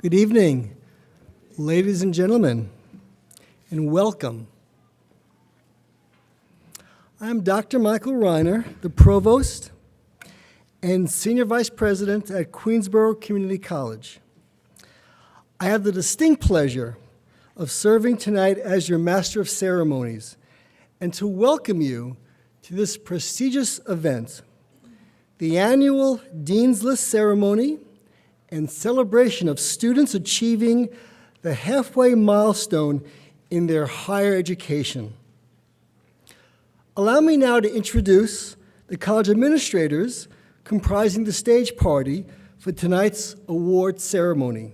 Good evening, ladies and gentlemen, and welcome. I'm Dr. Michael Reiner, the Provost and Senior Vice President at Queensborough Community College. I have the distinct pleasure of serving tonight as your Master of Ceremonies and to welcome you to this prestigious event, the annual Dean's List Ceremony and celebration of students achieving the halfway milestone in their higher education. Allow me now to introduce the college administrators comprising the stage party for tonight's award ceremony.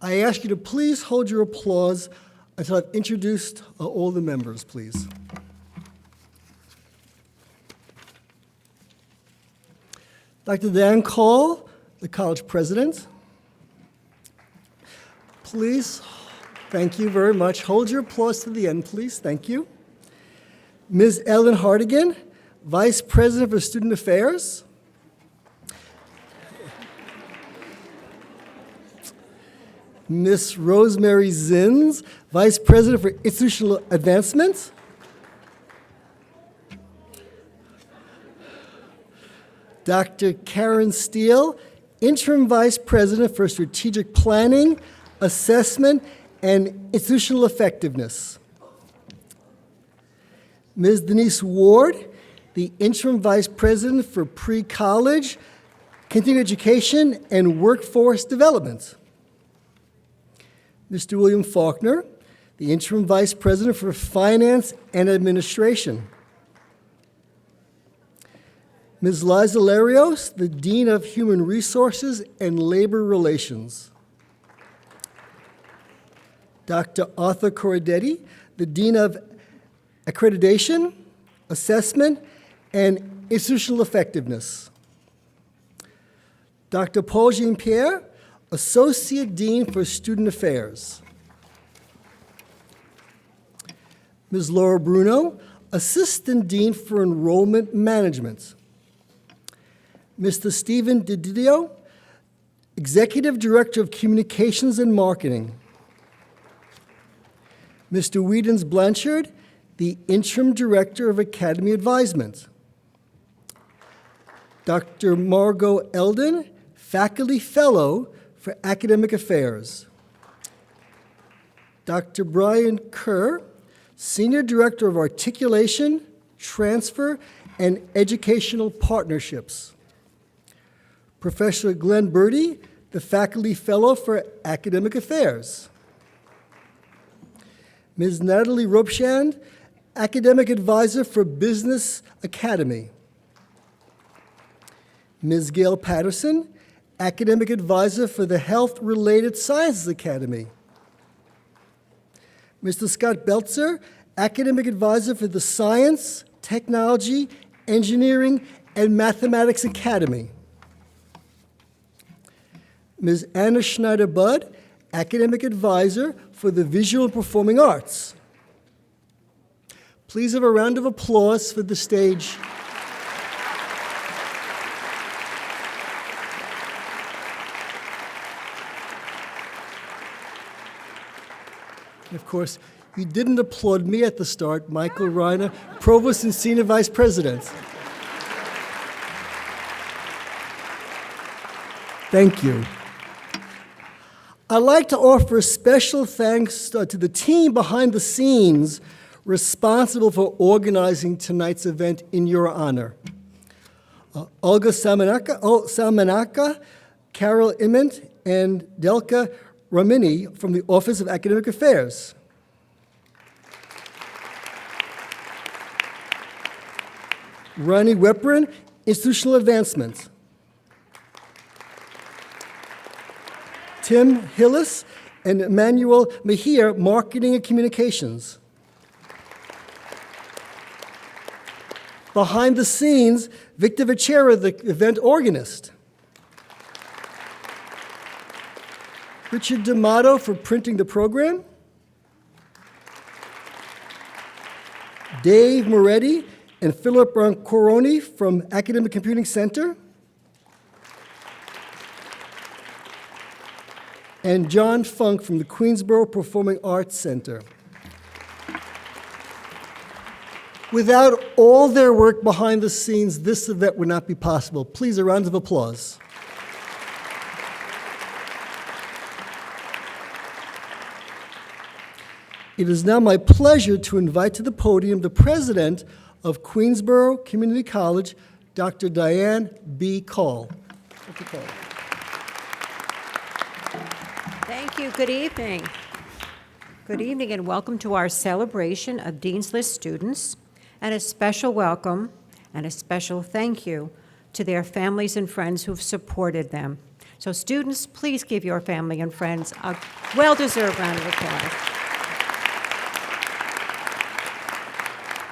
I ask you to please hold your applause until I've introduced all the members, please. Dr. Diane B, the college president. Please, thank you very much. Hold your applause to the end, please. Thank you. Ms. Ellen Hartigan, Vice President for Student Affairs. Ms. Rosemary Zins, Vice President for Institutional Advancement. Dr. Karen Steele, Interim Vice President for Strategic Planning, Assessment, and Institutional Effectiveness. Ms. Denise Ward, the Interim Vice President for Pre-College, Continuing Education, and Workforce Development. Mr. William Faulkner, the Interim Vice President for Finance and Administration. Ms. Liza Larios, the Dean of Human Resources and Labor Relations. Dr. Arthur Corradetti, the Dean of Accreditation, Assessment, and Institutional Effectiveness. Dr. Paul Jean-Pierre, Associate Dean for Student Affairs. Ms. Laura Bruno, Assistant Dean for Enrollment Management. Mr. Stephen DiDio, Executive Director of Communications and Marketing. Mr. Whedons Blanchard, the Interim Director of Academy Advisement. Dr. Margot Eldon, Faculty Fellow for Academic Affairs. Dr. Brian Kerr, Senior Director of Articulation, Transfer, and Educational Partnerships. Professor Glenn Birdie, the Faculty Fellow for Academic Affairs. Ms. Natalie Ropshand, Academic Advisor for Business Academy. Ms. Gail Patterson, Academic Advisor for the Health-Related Sciences Academy. Mr. Scott Belzer, Academic Advisor for the Science, Technology, Engineering, and Mathematics Academy. Ms. Anna Schneider-Budd, Academic Advisor for the Visual and Performing Arts. Please have a round of applause for the stage. And of course, you didn't applaud me at the start, Michael Reiner, Provost and Senior Vice President. Thank you. I'd like to offer special thanks to the team behind the scenes responsible for organizing tonight's event in your honor. Olga Salmanaka, Carol Imment, and Delka Ramini from the Office of Academic Affairs. Ronnie Weprin, Institutional Advancement. Tim Hillis and Emmanuel Mejia, Marketing and Communications. Behind the scenes, Victor Vecera, the event organist. Richard D'Amato for printing the program. Dave Moretti and Philip Brancoroni from Academic Computing Center. and John Funk from the Queensborough Performing Arts Center. Without all their work behind the scenes, this event would not be possible. Please, a round of applause. It is now my pleasure to invite to the podium the president of Queensborough Community College, Dr. Diane B. Call. Dr. Call. Thank you. Good evening. Good evening and welcome to our celebration of Dean's List students, and a special welcome and a special thank you to their families and friends who've supported them. So students, please give your family and friends a well-deserved round of applause.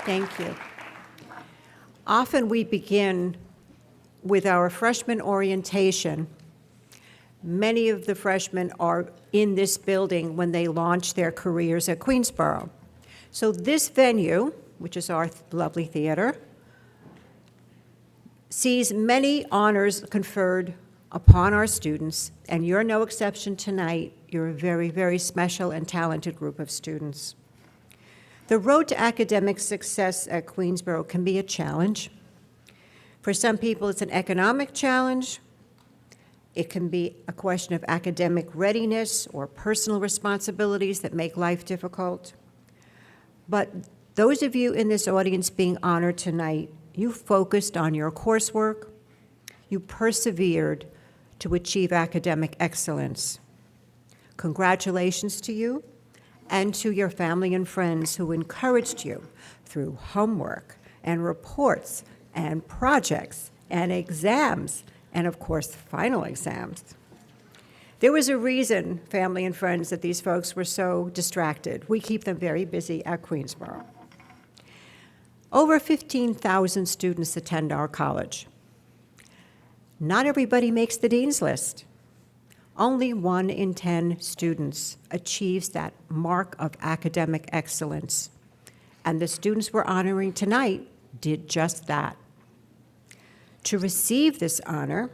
Thank you. Often we begin with our freshman orientation. Many of the freshmen are in this building when they launch their careers at Queensborough. So this venue, which is our lovely theater, sees many honors conferred upon our students, and you're no exception tonight. You're a very, very special and talented group of students. The road to academic success at Queensborough can be a challenge. For some people, it's an economic challenge. It can be a question of academic readiness or personal responsibilities that make life difficult. But those of you in this audience being honored tonight, you focused on your coursework. You persevered to achieve academic excellence. Congratulations to you and to your family and friends who encouraged you through homework and reports and projects and exams and, of course, final exams. There was a reason, family and friends, that these folks were so distracted. We keep them very busy at Queensborough. Over 15,000 students attend our college. Not everybody makes the Dean's List. Only 1 in 10 students achieves that mark of academic excellence. And the students we're honoring tonight did just that. To receive this honor,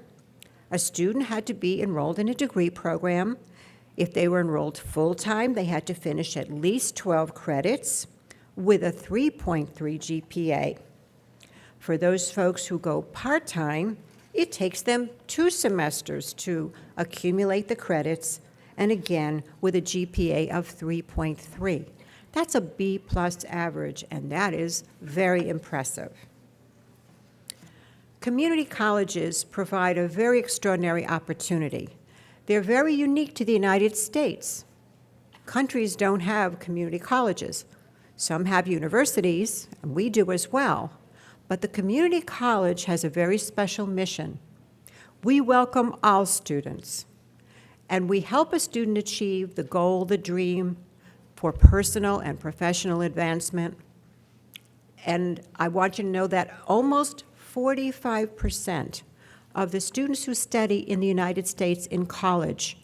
a student had to be enrolled in a degree program. If they were enrolled full-time, they had to finish at least 12 credits with a 3.3 GPA. For those folks who go part-time, it takes them 2 semesters to accumulate the credits, and again, with a GPA of 3.3. That's a B+ average, and that is very impressive. Community colleges provide a very extraordinary opportunity. They're very unique to the United States. Countries don't have community colleges. Some have universities, and we do as well. But the community college has a very special mission. We welcome all students, and we help a student achieve the goal, the dream, for personal and professional advancement. And I want you to know that almost 45% of the students who study in the United States in college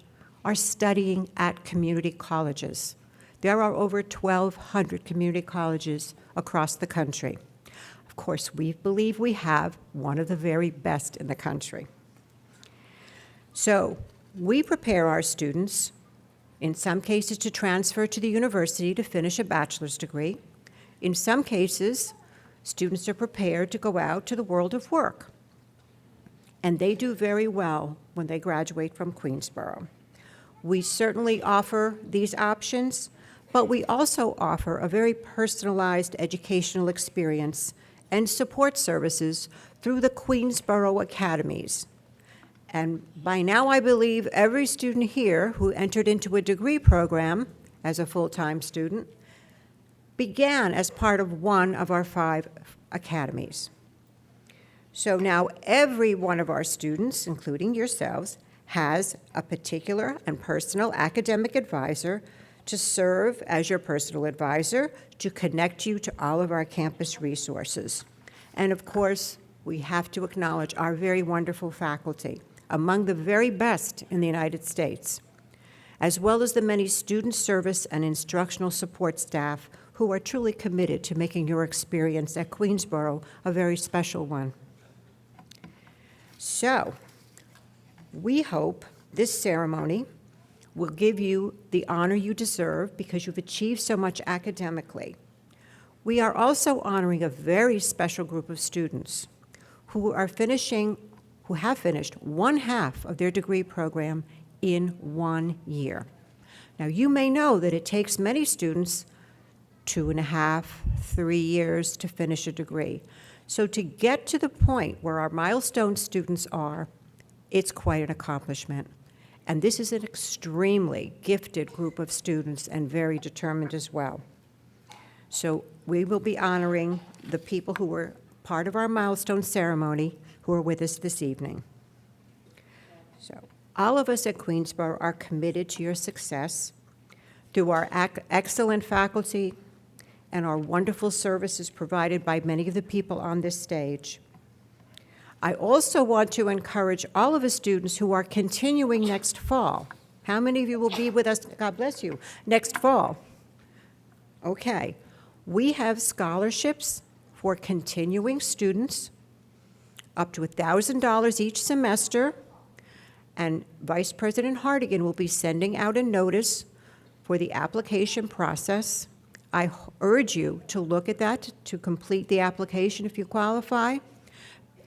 are studying at community colleges. There are over 1,200 community colleges across the country. Of course, we believe we have one of the very best in the country. So we prepare our students, in some cases, to transfer to the university to finish a bachelor's degree. In some cases, students are prepared to go out to the world of work. And they do very well when they graduate from Queensborough. We certainly offer these options, but we also offer a very personalized educational experience and support services through the Queensborough Academies. And by now, I believe every student here who entered into a degree program as a full-time student began as part of one of our 5 academies. So now every one of our students, including yourselves, has a particular and personal academic advisor to serve as your personal advisor, to connect you to all of our campus resources. And of course, we have to acknowledge our very wonderful faculty, among the very best in the United States, as well as the many student service and instructional support staff who are truly committed to making your experience at Queensborough a very special one. So, we hope this ceremony will give you the honor you deserve because you've achieved so much academically. We are also honoring a very special group of students who have finished one half of their degree program in 1 year. Now, you may know that it takes many students 2.5, 3 years to finish a degree. So to get to the point where our milestone students are, it's quite an accomplishment. And this is an extremely gifted group of students and very determined as well. So we will be honoring the people who were part of our milestone ceremony who are with us this evening. So all of us at Queensborough are committed to your success through our excellent faculty and our wonderful services provided by many of the people on this stage. I also want to encourage all of the students who are continuing next fall. How many of you will be with us, God bless you, next fall? Okay. We have scholarships for continuing students, up to $1,000 each semester, and Vice President Hartigan will be sending out a notice for the application process. I urge you to look at that, to complete the application if you qualify.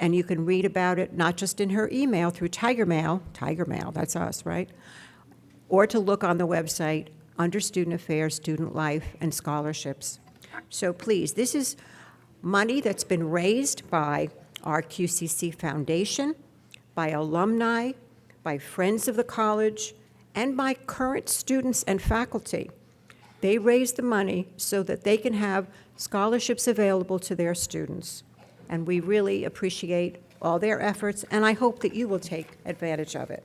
And you can read about it not just in her email through Tiger Mail, that's us, right? Or to look on the website under Student Affairs, Student Life, and Scholarships. So please, this is money that's been raised by our QCC Foundation, by alumni, by friends of the college, and by current students and faculty. They raise the money so that they can have scholarships available to their students. And we really appreciate all their efforts, and I hope that you will take advantage of it.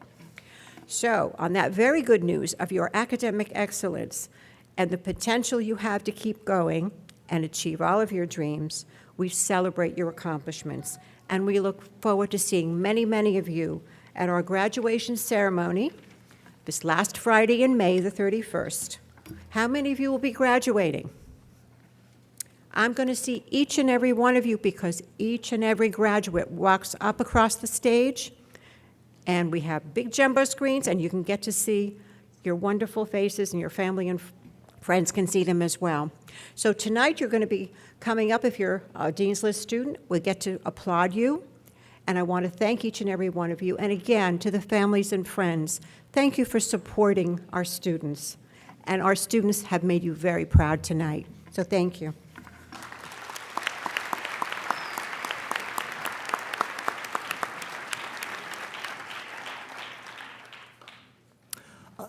So, on that very good news of your academic excellence and the potential you have to keep going and achieve all of your dreams, we celebrate your accomplishments. And we look forward to seeing many, many of you at our graduation ceremony this last Friday in May, the 31st. How many of you will be graduating? I'm going to see each and every one of you because each and every graduate walks up across the stage, and we have big jumbo screens, and you can get to see your wonderful faces, and your family and friends can see them as well. So tonight you're going to be coming up. If you're a Dean's List student, we'll get to applaud you, and I want to thank each and every one of you. And again, to the families and friends, thank you for supporting our students, and our students have made you very proud tonight. So thank you.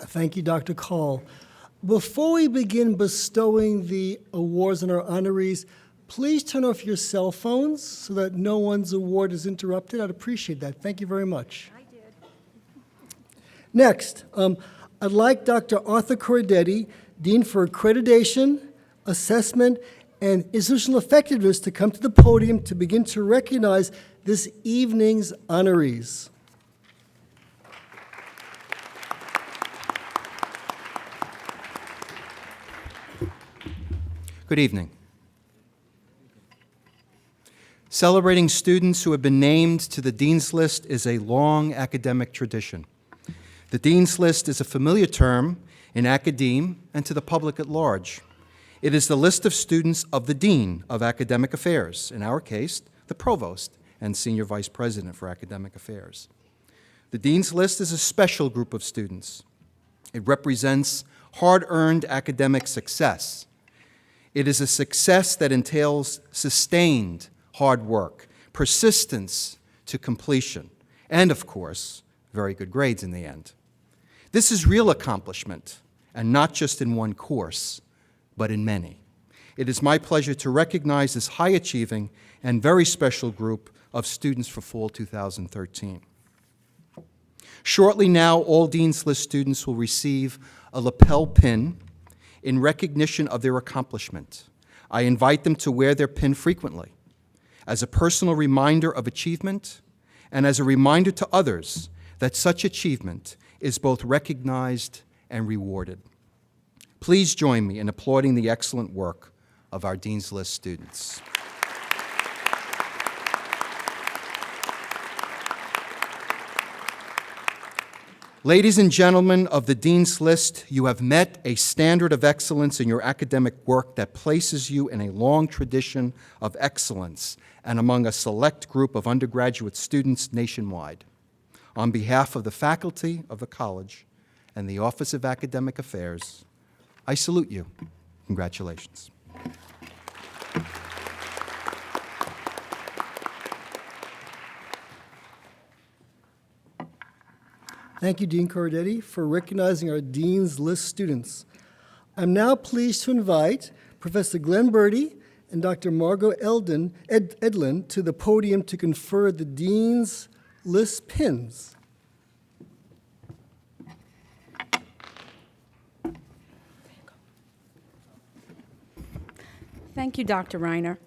Thank you, Dr. Call. Before we begin bestowing the awards on our honorees, please turn off your cell phones so that no one's award is interrupted. I'd appreciate that. Thank you very much. I did. Next, I'd like Dr. Arthur Corradetti, Dean for Accreditation, Assessment, and Institutional Effectiveness, to come to the podium to begin to recognize this evening's honorees. Good evening. Celebrating students who have been named to the Dean's List is a long academic tradition. The Dean's List is a familiar term in academe and to the public at large. It is the list of students of the Dean of Academic Affairs, in our case, the Provost and Senior Vice President for Academic Affairs. The Dean's List is a special group of students. It represents hard-earned academic success. It is a success that entails sustained hard work, persistence to completion, and, of course, very good grades in the end. This is real accomplishment, and not just in one course, but in many. It is my pleasure to recognize this high-achieving and very special group of students for fall 2013. Shortly now, all Dean's List students will receive a lapel pin in recognition of their accomplishment. I invite them to wear their pin frequently as a personal reminder of achievement and as a reminder to others that such achievement is both recognized and rewarded. Please join me in applauding the excellent work of our Dean's List students. Ladies and gentlemen of the Dean's List, you have met a standard of excellence in your academic work that places you in a long tradition of excellence and among a select group of undergraduate students nationwide. On behalf of the faculty of the college and the Office of Academic Affairs, I salute you. Congratulations. Thank you, Dean Corradetti, for recognizing our Dean's List students. I'm now pleased to invite Professor Glenn Birdie and Dr. Margot Edlin to the podium to confer the Dean's List pins. Thank you, Dr. Reiner.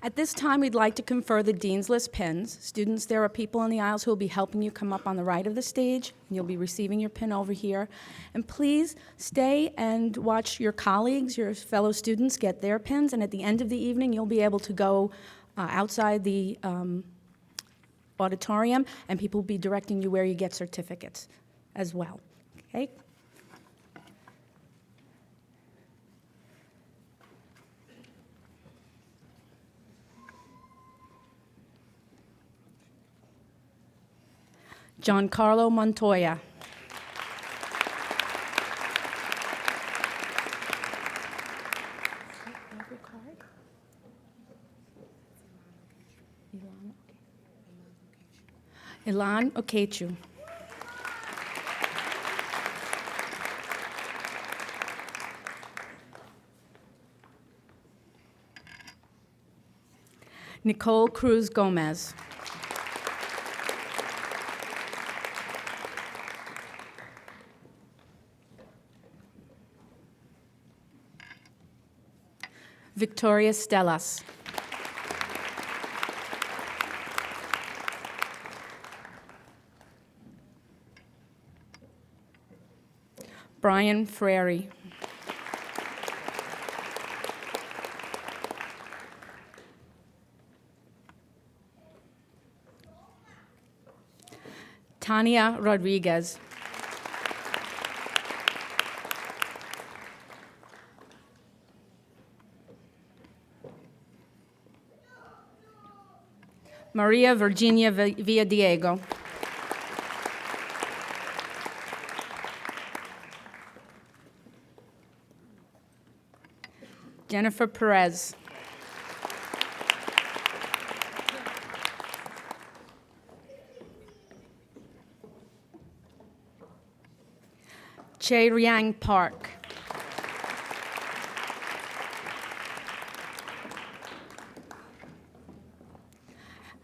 At this time, we'd like to confer the Dean's List pins. Students, there are people in the aisles who will be helping you come up on the right of the stage. You'll be receiving your pin over here. And please stay and watch your colleagues, your fellow students, get their pins. And at the end of the evening, you'll be able to go outside the auditorium, and people will be directing you where you get certificates as well. Okay? Giancarlo Montoya. Ilan Okechu. Nicole Cruz Gomez. Victoria Stellas. Brian Frary. Tania Rodriguez. Maria Virginia Villadiego. Jennifer Perez. Che Riang Park.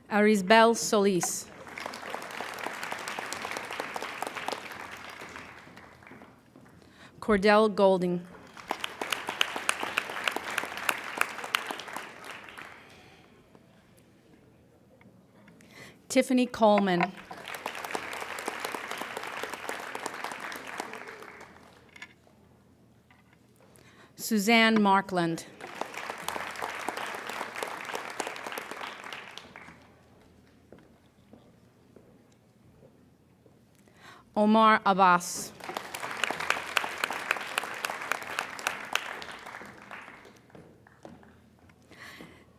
Arisbel Solis. Cordell Golding. Tiffany Coleman. Suzanne Markland. Omar Abbas.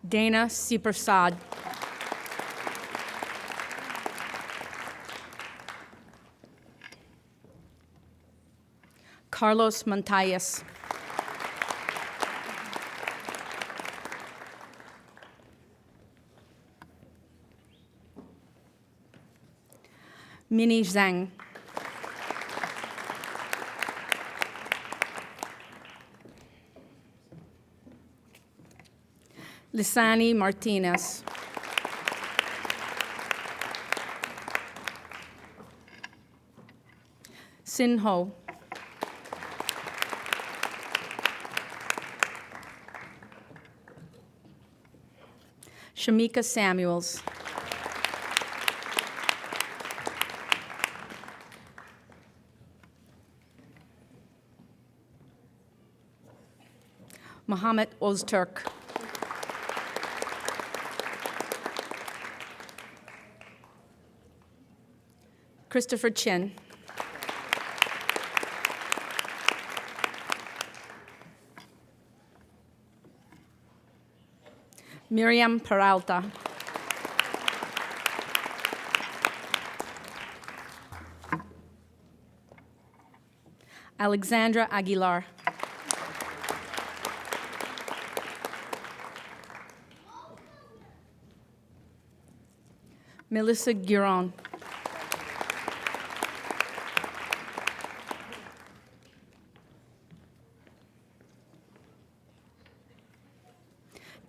Dana Sipersad. Carlos Montalles. Minnie Zhang. Lisani Martinez. Sin Ho. Shamika Samuels. Mohammed Ozturk. Christopher Chin. Miriam Peralta. Alexandra Aguilar. Melissa Giron.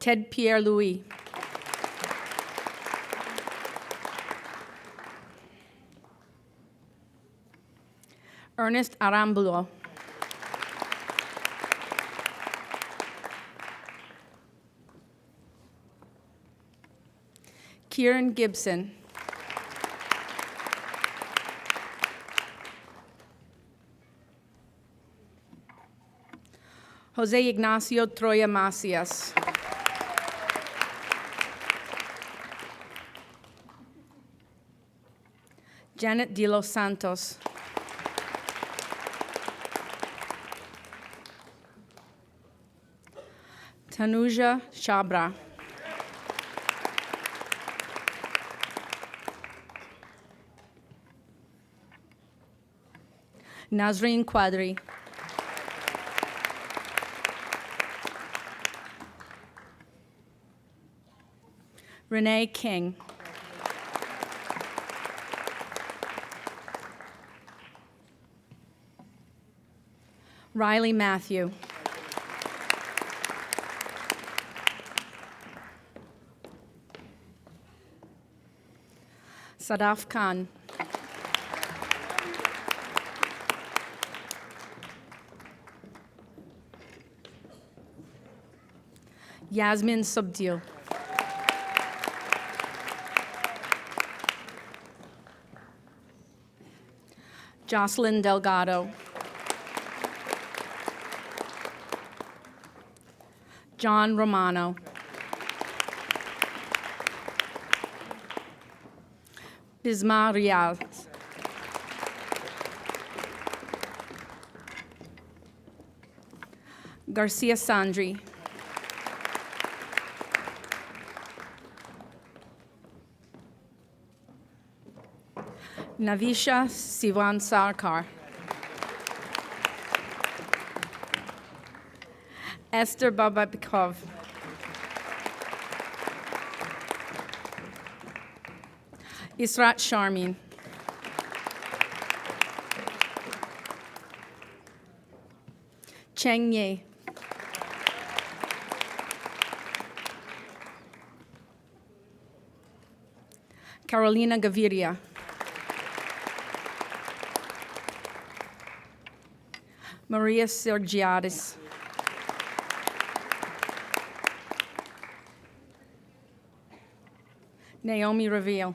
Ted Pierre Louis. Ernest Arambulo. Kieran Gibson. Jose Ignacio Troya Macias. Janet De Los Santos. Tanuja Chabra. Nazreen Quadri. Renee King. Riley Matthew. Sadaf Khan. Yasmin Subdil. Jocelyn Delgado. John Romano. Bisma Riaz. Garcia Sandri. Navisha Sivan Sarkar. Esther Babakov. Israt Sharmin. Cheng Ye. Carolina Gaviria. Maria Sergiadis. Naomi Reveal.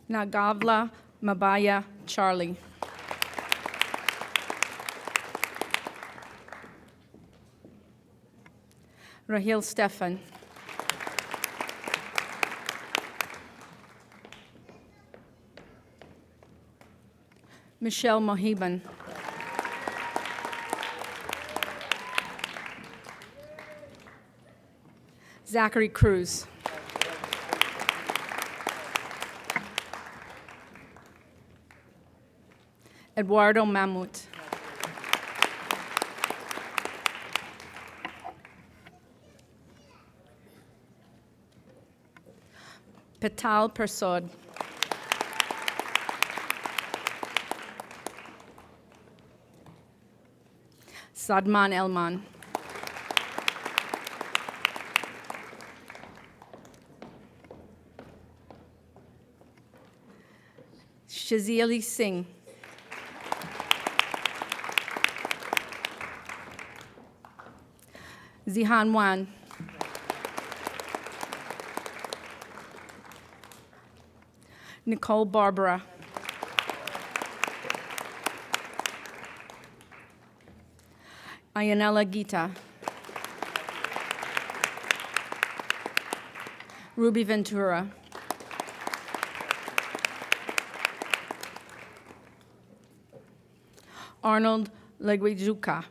Nagavla Mabaya Charlie. Rahil Stefan. Michelle Mohiban. Zachary Cruz. Eduardo Mamut. Petal Persod. Sadman Elman. Shazili Singh. Zihan Wan. Nicole Barbara. Ayanella Gita. Ruby Ventura. Arnold Leguijuka.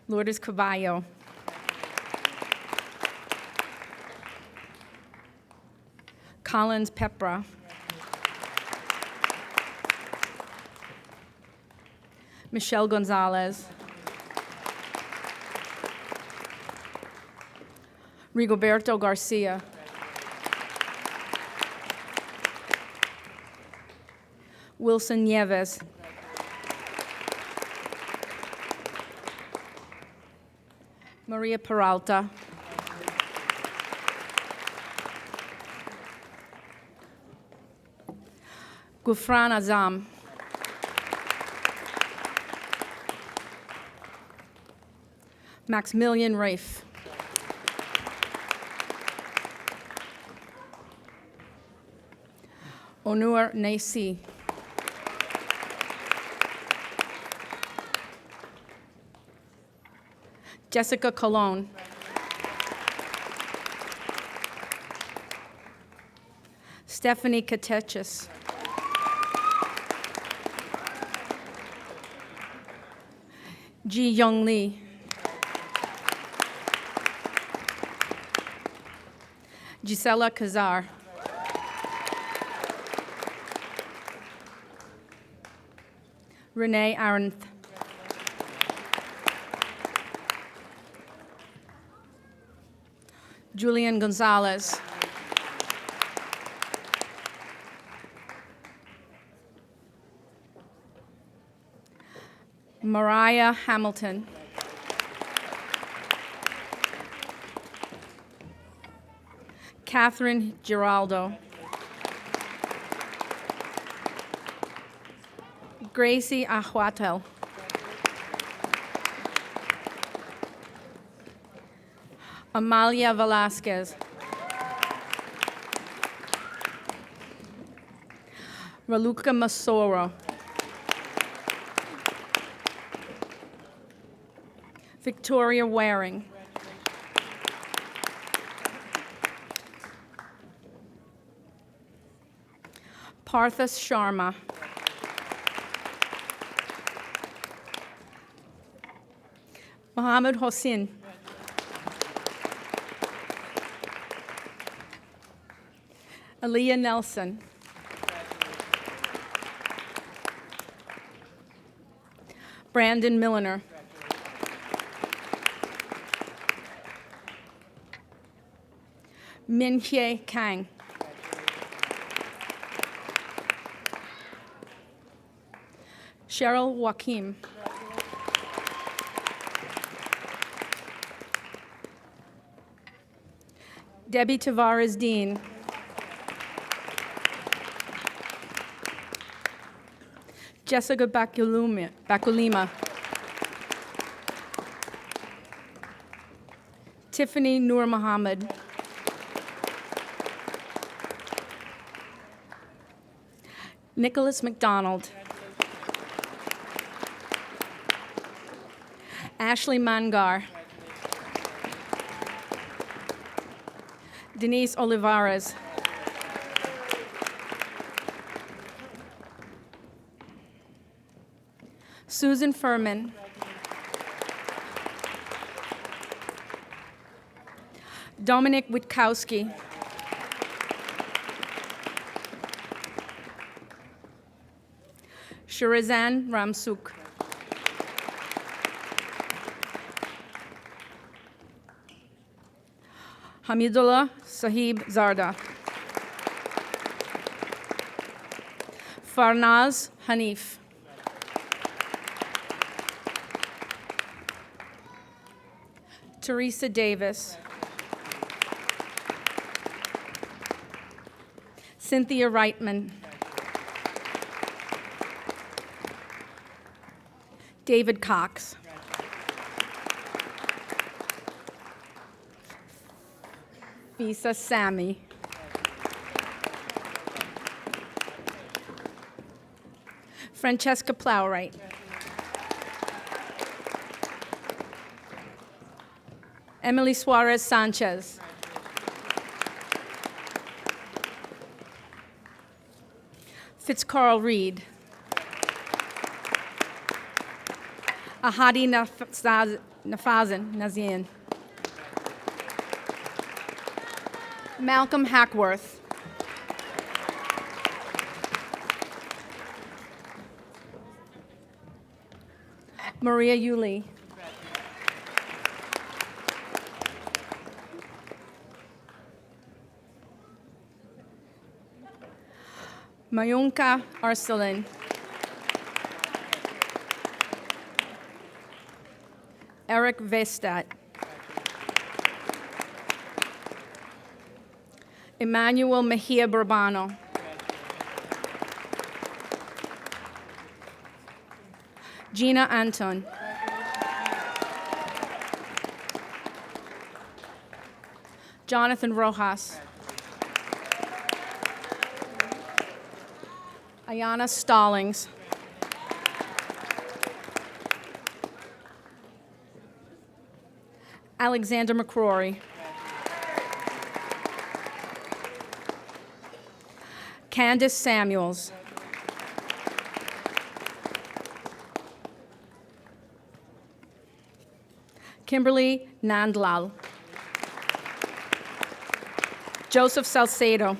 Lourdes Caballo. Collins Pepra. Michelle Gonzalez. Rigoberto Garcia. Wilson Nieves. Maria Peralta. Gufran Azam. Maximilian Rafe. Onur Nasi. Jessica Colon. Stephanie Katechis. Ji Young Lee. Gisela Kazar. Renee Arendt. Julian Gonzalez. Mariah Hamilton. Catherine Giraldo. Gracie Ahuatel. Amalia Velasquez. Raluca Masoro. Victoria Waring. Parthas Sharma. Mohammed Hossein. Aaliyah Nelson. Brandon Milliner. Min Hye Kang. Cheryl Joaquim. Debbie Tavares Dean. Jessica Bakulima. Tiffany Noor Muhammad. Nicholas McDonald. Ashley Mangar. Denise Olivares. Susan Furman. Dominic Witkowski. Shirazan Ramsuk. Hamidullah Sahib Zarda. Farnaz Hanif. Teresa Davis. Cynthia Reitman. David Cox. Visa Sammy. Francesca Plowright. Emily Suarez Sanchez. Fitzcarl Reed. Ahadi Nazian. Malcolm Hackworth. Maria Yuli. Mayunka Arcelin. Eric Vestat. Emmanuel Mejia Burbano. Gina Anton. Jonathan Rojas. Ayana Stallings. Alexander McCrory. Candace Samuels. Kimberly Nandlal. Joseph Salcedo.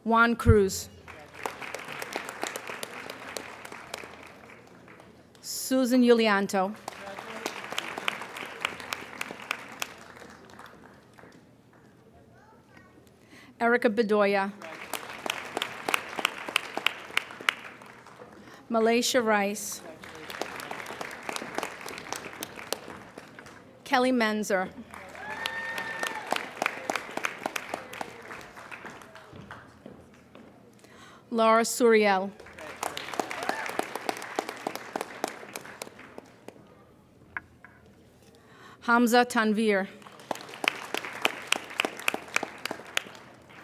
Juan Cruz. Susan Yulianto. Erica Bedoya. Malaysia Rice. Kelly Menzer. Laura Suriel. Hamza Tanvir.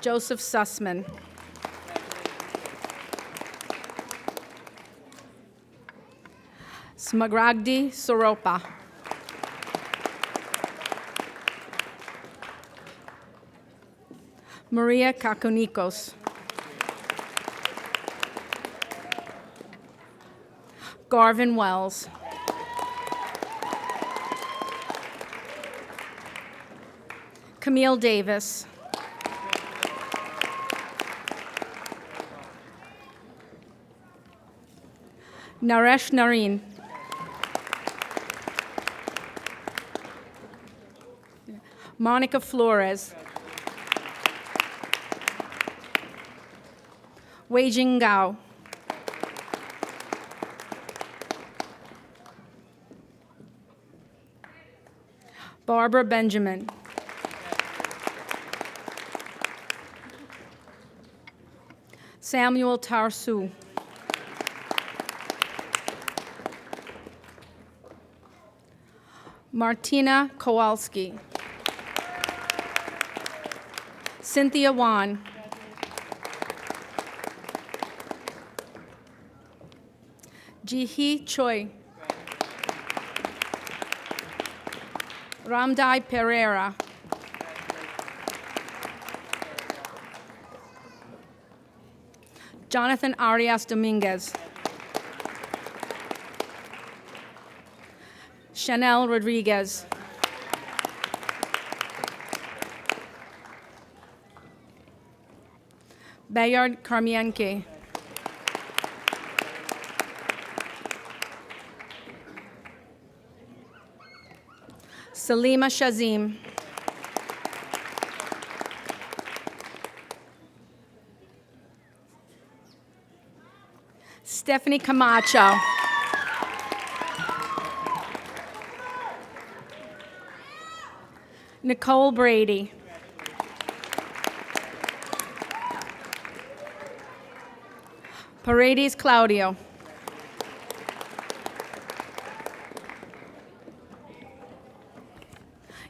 Joseph Sussman. Smagragdi Soropa. Maria Kakonikos. Garvin Wells. Camille Davis. Naresh Nareen. Monica Flores. Wei Jing Gao. Barbara Benjamin. Samuel Tarsu. Martina Kowalski. Cynthia Wan. Jihi Choi. Ramdai Pereira. Jonathan Arias Dominguez. Chanel Rodriguez. Bayard Carmienke. Salima Shazim. Stephanie Camacho. Nicole Brady. Paredes Claudio.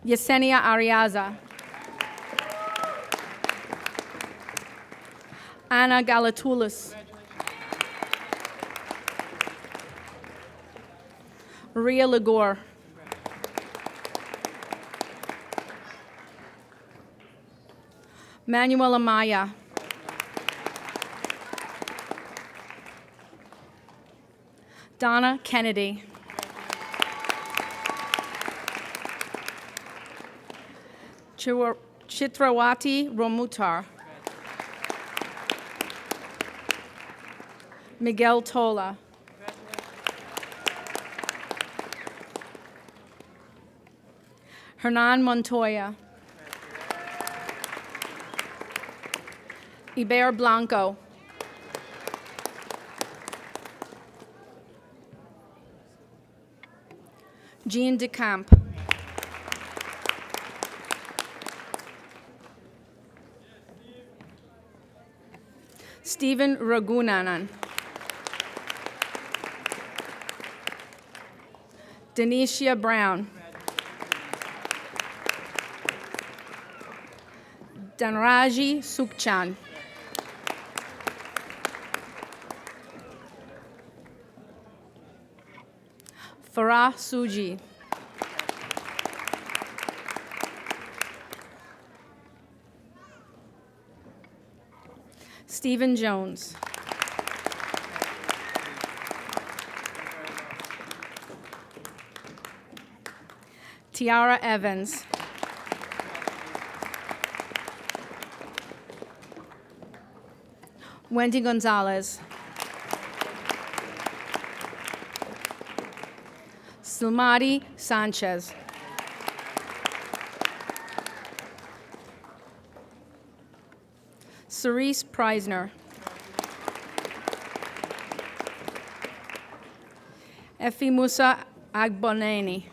Yesenia Ariaza. Anna Galatoulis. Maria Ligor. Manuel Amaya. Donna Kennedy. Chitrawati Romutar. Miguel Tola. Hernan Montoya. Iber Blanco. Jean DeCamp. Stephen Ragunanan. Denicia Brown. Danraji Sukchan. Farah Suji. Stephen Jones. Tiara Evans. Wendy Gonzalez. Silmari Sanchez. Cerise Preisner. Effie Musa Agboneni.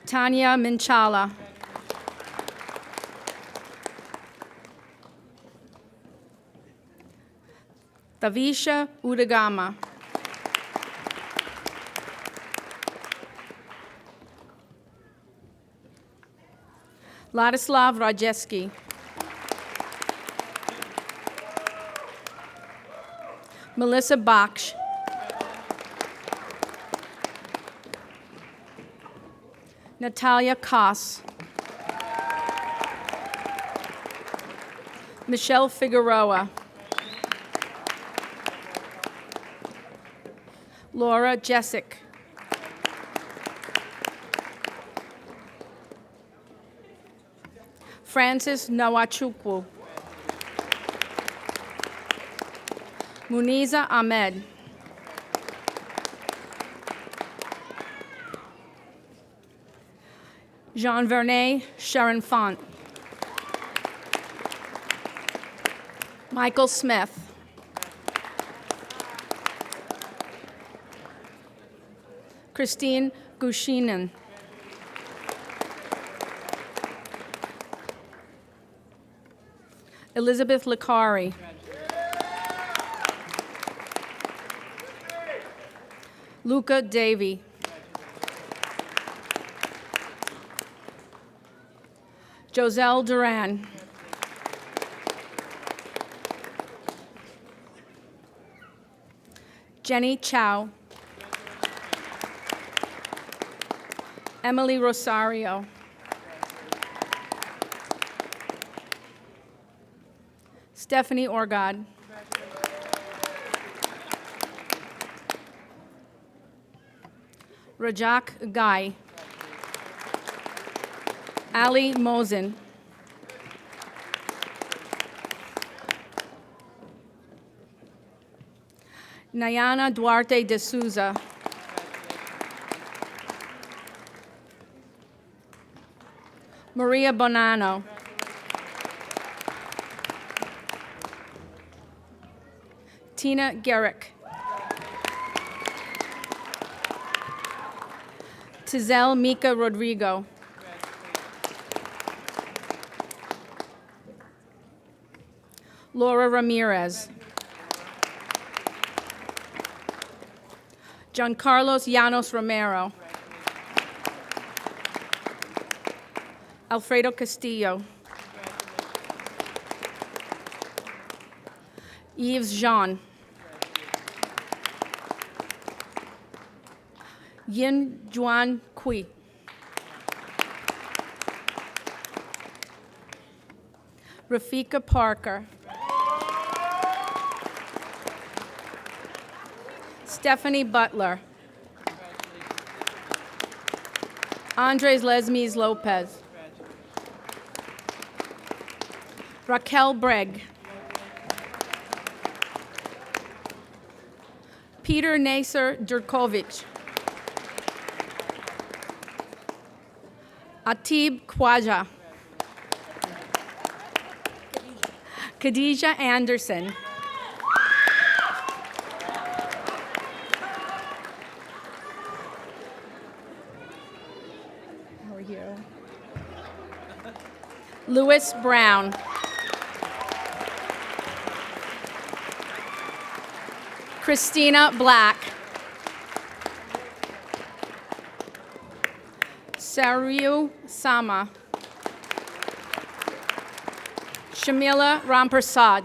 Tanya Minchala. Tavisha Udagama. Ladislav Rajeski. Melissa Baksh. Natalia Koss. Michelle Figueroa. Laura Jessic. Francis Nawachukwu. Muniza Ahmed. Jean Vernet Sharon Font. Michael Smith. Christine Gushinin. Elizabeth Licari. Luca Davey. Joselle Duran. Jenny Chow. Emily Rosario. Stephanie Orgad. Rajak Guy. Ali Mosin. Nayana Duarte de Souza. Maria Bonanno. Tina Garrick. Tizel Mika Rodrigo. Laura Ramirez. Giancarlos Llanos Romero. Alfredo Castillo. Yves Jean. Yin Juan Kui. Rafika Parker. Stephanie Butler. Andres Lesmes Lopez. Raquel Breg. Peter Nasser Durkovic. Atib Khwaja. Khadija Anderson. How are you? Louis Brown. Christina Black. Sariu Sama. Shamila Rampersad.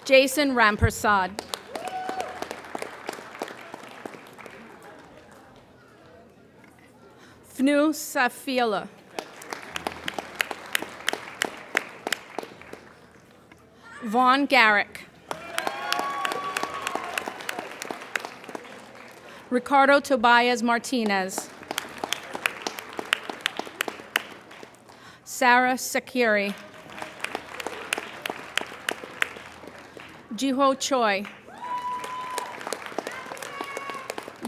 Jason Rampersad. Fnu Safila. Vaughn Garrick. Ricardo Tobias Martinez. Sarah Sakiri. Jiho Choi.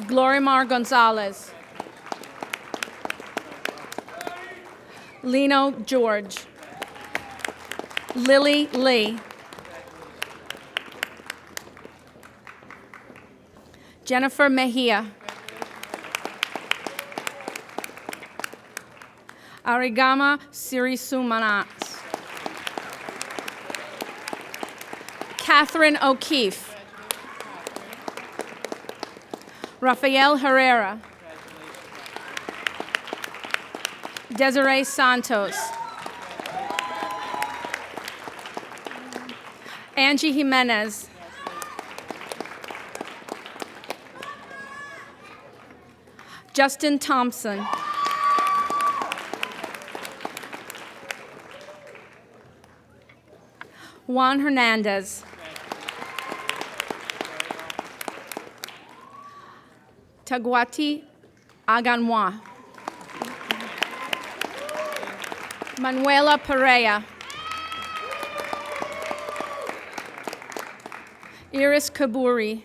Glorimar Gonzalez. Lino George. Lily Lee. Jennifer Mejia. Arigama Sirisumanats. Catherine O'Keefe. Rafael Herrera. Desiree Santos. Angie Jimenez. Justin Thompson. Juan Hernandez. Taguati Aganwa. Manuela Perea. Iris Kaburi.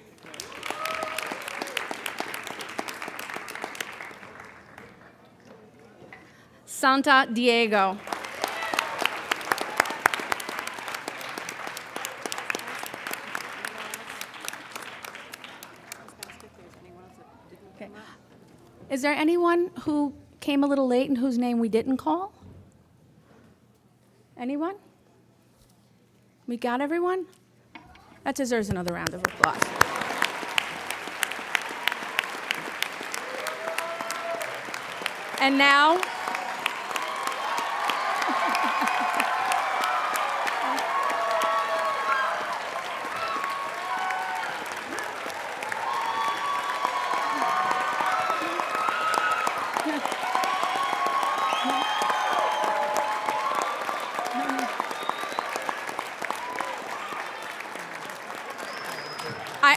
Santa Diego. Okay. Is there anyone who came a little late and whose name we didn't call? Anyone? We got everyone? That deserves another round of applause. And now,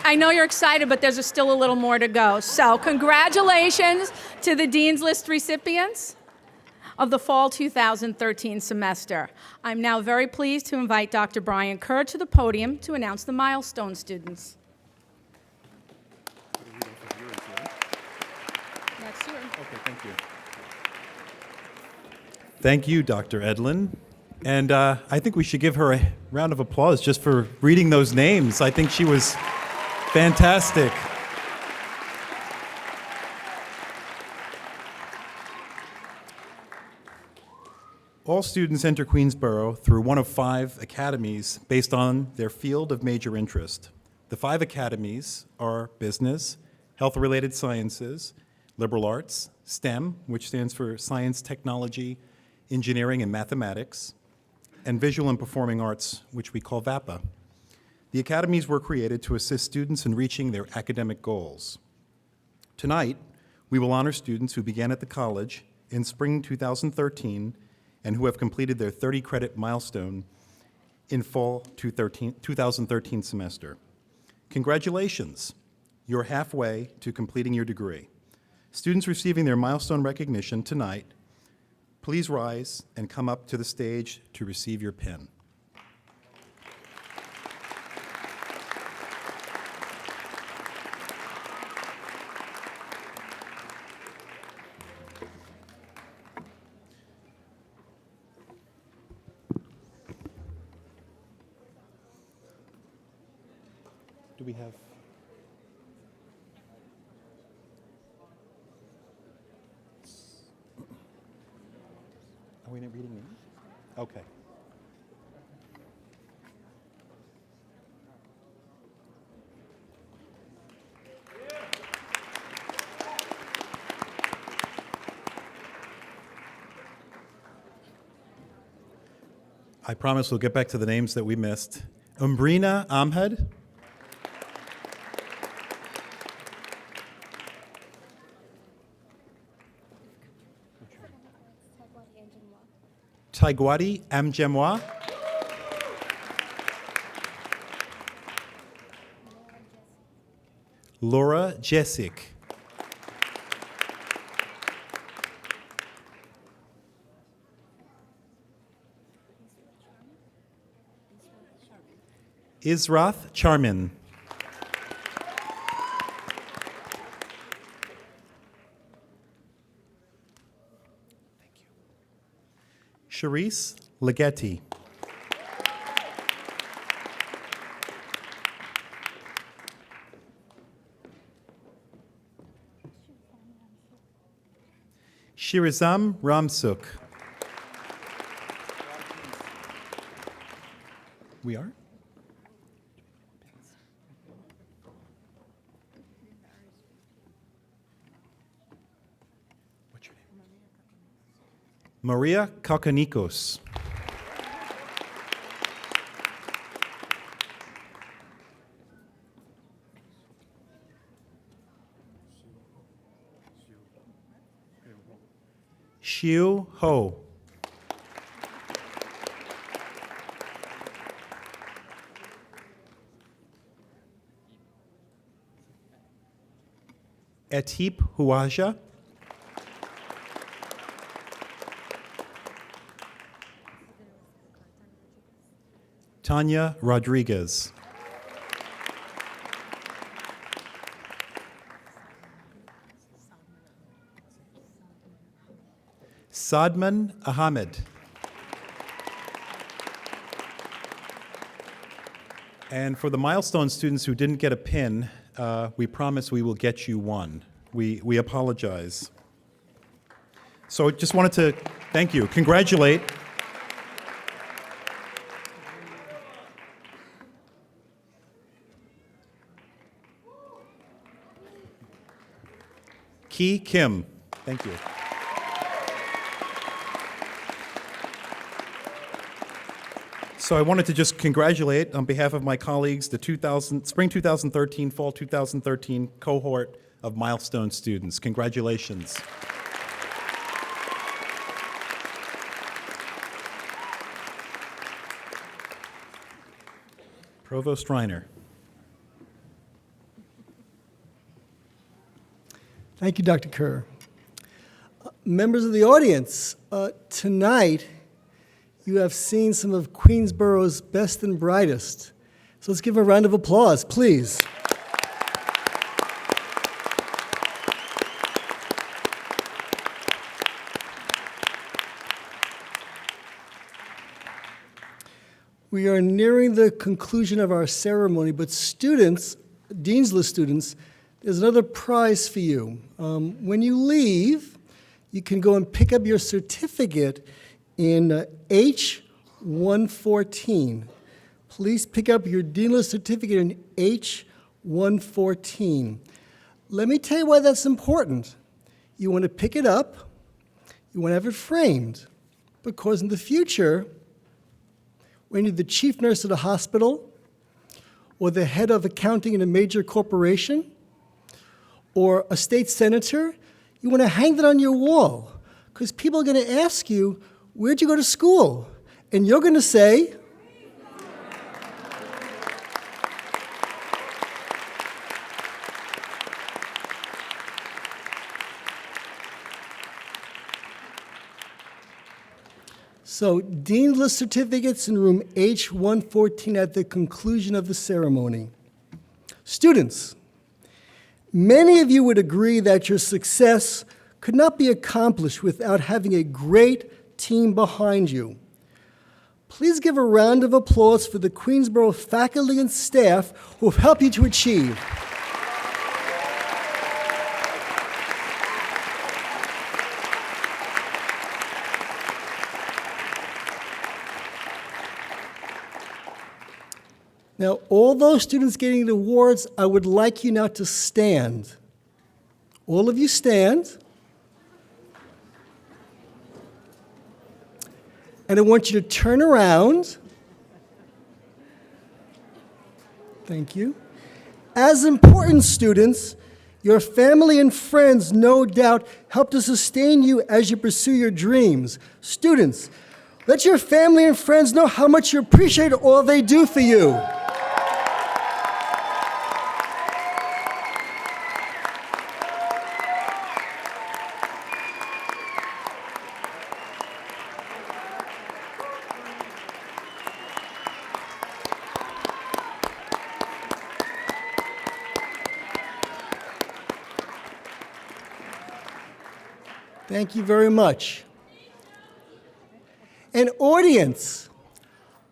I know you're excited, but there's still a little more to go. So congratulations to the Dean's List recipients of the fall 2013 semester. I'm now very pleased to invite Dr. Brian Kerr to the podium to announce the milestone students. That's yours. Okay, thank you. Thank you, Dr. Edlin. And I think we should give her a round of applause just for reading those names. I think she was fantastic. All students enter Queensborough through one of 5 academies based on their field of major interest. The 5 academies are business, health-related sciences, liberal arts, STEM, which stands for science, technology, engineering, and mathematics, and visual and performing arts, which we call VAPA. The academies were created to assist students in reaching their academic goals. Tonight, we will honor students who began at the college in spring 2013 and who have completed their 30-credit milestone in fall 2013 semester. Congratulations, you're halfway to completing your degree. Students receiving their milestone recognition tonight, please rise and come up to the stage to receive your pin. Do we have? Are we not reading names? Okay. I promise we'll get back to the names that we missed. Umbrina Ahmed. Taigwadi Amjemwa. Laura Jessic. Israth Charmin. Charisse Leggetti. Shirazam Ramsuk. We are? What's your name? Maria Kakanikos. Xiu Ho. Etip Huaja. Tanya Rodriguez. Sadman Ahmed. And for the milestone students who didn't get a pin, we promise we will get you one. We apologize. So just wanted to thank you, congratulate. Ki Kim, thank you. So I wanted to just congratulate, on behalf of my colleagues, the Spring 2013, Fall 2013 cohort of milestone students. Congratulations. Provost Reiner. Thank you, Dr. Kerr. Members of the audience, tonight you have seen some of Queensborough's best and brightest. So let's give a round of applause, please. We are nearing the conclusion of our ceremony, but students, Dean's List students, there's another prize for you. When you leave, you can go and pick up your certificate in H114. Please pick up your Dean's List certificate in H114. Let me tell you why that's important. You want to pick it up, you want to have it framed, because in the future, when you're the chief nurse at a hospital, or the head of accounting in a major corporation, or a state senator, you want to hang that on your wall, because people are going to ask you, Where'd you go to school? And you're going to say, so, Dean's List certificates in room H114 at the conclusion of the ceremony. Students, many of you would agree that your success could not be accomplished without having a great team behind you. Please give a round of applause for the Queensborough faculty and staff who have helped you to achieve. Now, all those students getting the awards, I would like you now to stand. All of you stand. And I want you to turn around. Thank you. As important students, your family and friends no doubt help to sustain you as you pursue your dreams. Students, let your family and friends know how much you appreciate all they do for you. Thank you very much. And audience,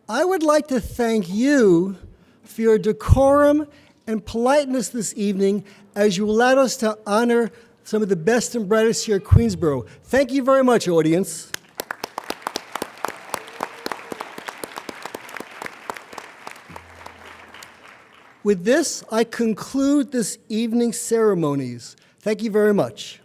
I would like to thank you for your decorum and politeness this evening as you allowed us to honor some of the best and brightest here at Queensborough. Thank you very much, audience. With this, I conclude this evening's ceremonies. Thank you very much.